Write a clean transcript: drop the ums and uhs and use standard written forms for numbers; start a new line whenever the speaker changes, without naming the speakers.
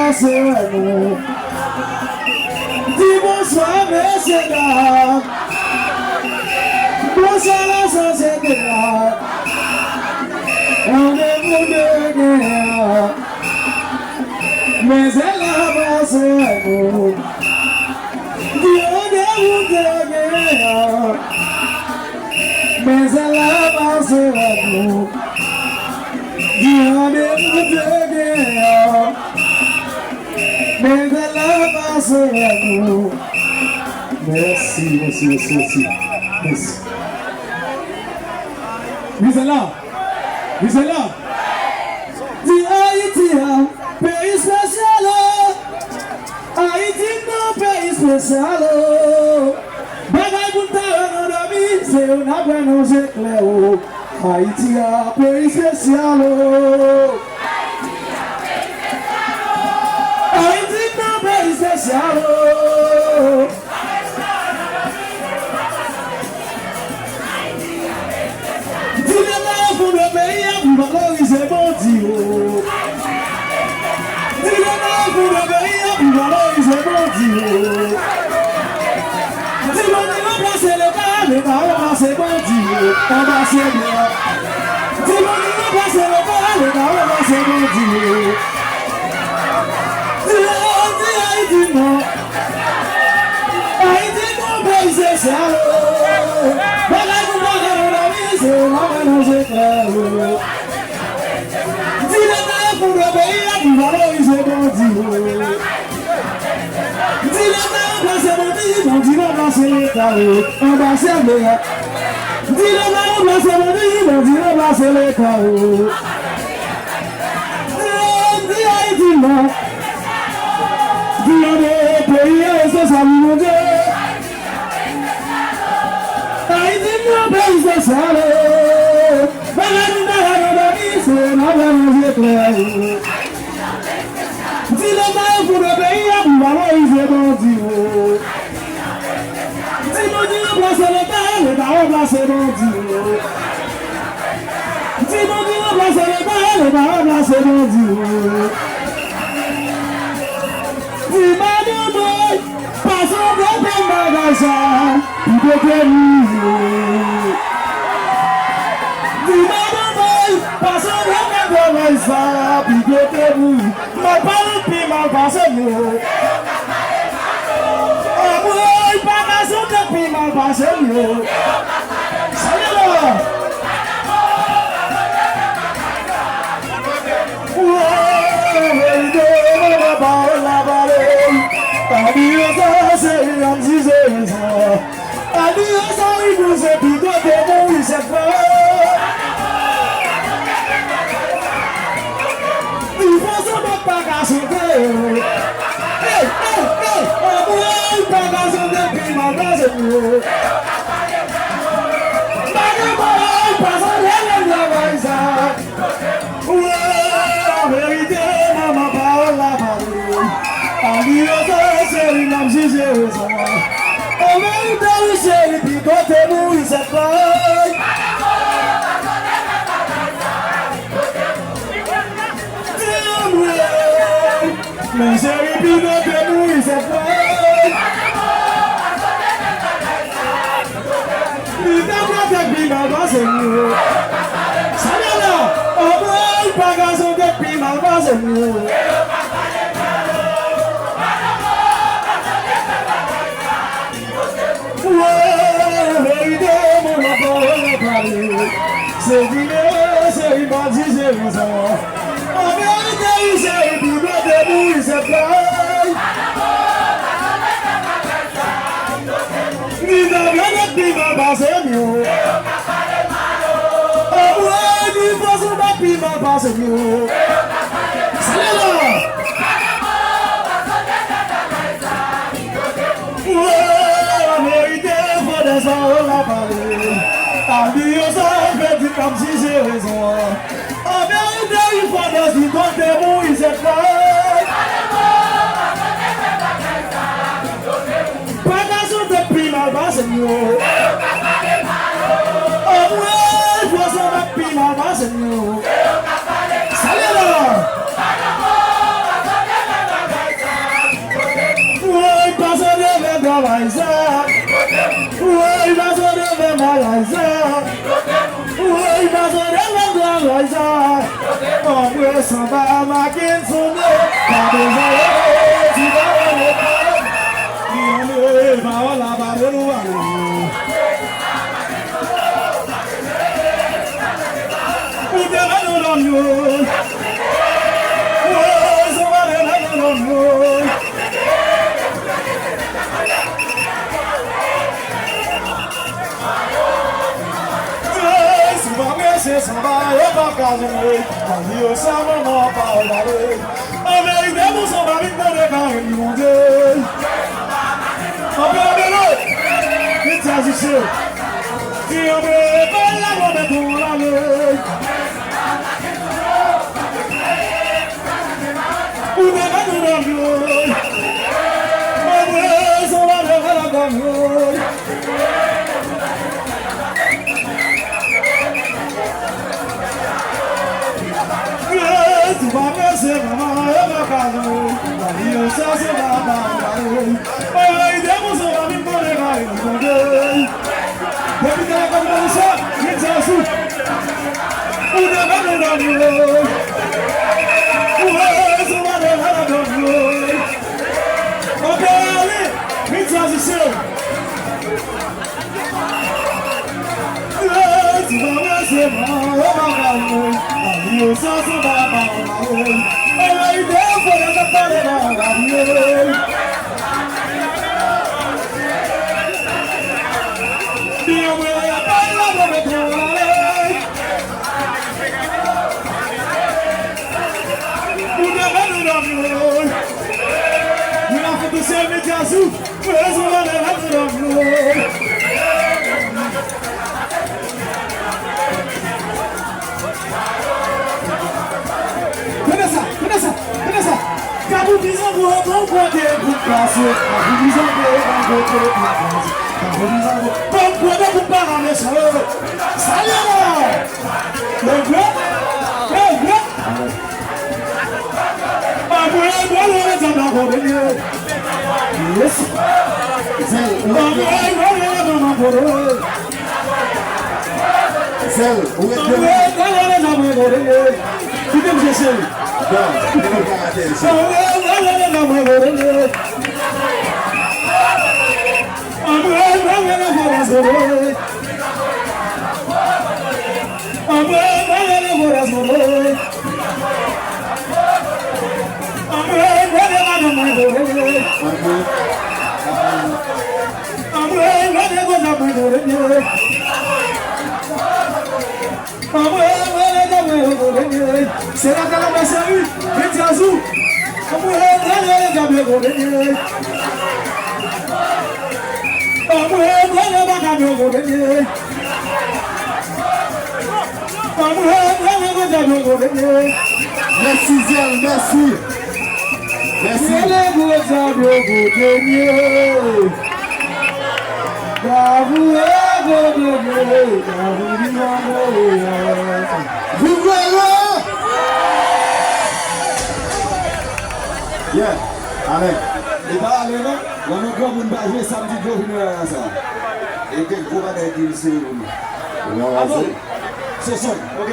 Baseno Dibo suave será Bosala sosegera Ode mudegea Mezela baseno Diode mudegea Mezela baseno Diode mudegea Merci. Vous êtes là? Dis Haïti, pays spécial. Haïti, non, pays spécial. Bagaille pour ta ami, c'est un abonnement éclair. Haïti, pays spécial. Especial. Dis-le là pour le pays, pour valoriser mon Dieu. Dis-le là pour le pays, pour valoriser mon Dieu. Dis-le remplacer les balles, remplacer mon Dieu. Embrasser bien. Dis-le remplacer les balles, remplacer mon Dieu. Dis-le pour le pays, pour valoriser mon Dieu. Dis-le mon Dieu, remplacer l'État, embrasser l'État. Dis-le remplacer mon Dieu, remplacer l'État. Dis Haïti, non. Dis-le pays, c'est ça, mon Dieu. Haïti, mon pays, c'est ça. Dis-le pour le pays, pour valoriser mon Dieu. Dis-le remplacer l'État, remplacer mon Dieu. Dis-le remplacer l'État, remplacer mon Dieu. Dis-le passons de tes magasins, il te bénit. Dis-le passons de tes magasins, il te bénit. Ma parole, puis ma passé, mieux. Oh, oui, pas ma santé, puis ma passé, mieux. Salut-le. Malaisa. Oi, Mazoré, Malaisa. Oi, Mazoré, Malaisa. Omwe samba makinsume. Kabeza tibawe. Nione mawala baruwa. Ude manulonyo. Oi, somare manulonyo. Se samba eu pra casa aí eu samba não paularei amei demos samba me entregar em onde amei me traz o seu que eu me bela momento lá lei o negado não viu amei samba eu pra casa tu vai me ser mamãe, eu vou casar, aí eu só se dá para aí demos uma me polegar e não dei. Deve ter a cabeça, que te azul, o negado não viu, o resto vai levar a dor. Ok, ali, me traz o seu. Tu vai me ser mamãe, eu vou casar. Eu só sou da palma, aí Deus foi essa palma, minha mulher é a palma, vou me trocar. O negado não viu, minha foto serve de azul, mas o negado não viu. Cabo bisavô, não poder pro braço. Cabo bisavô, não poder pro braço. Cabo bisavô, não poder pro barra nessa hora. Sai agora! Lembra? Lembra? A mulher agora já dá rodeio. Isso. A mulher agora já dá rodeio. Zé, o mulher agora já dá rodeio. Que temos esse aí? Não, não vai ter isso. Será que ela vai sair? Verde azul! A mulher da minha governinha. A mulher da minha governinha. A mulher da minha governinha. Merci, Zé, merci. Merci. Ele é meu governinha. Bravo, yeah, allez. Et bah, allez, là, on a comme une base samedi de venir à ça. Et quelqu'un va dire c'est. C'est ça, ok?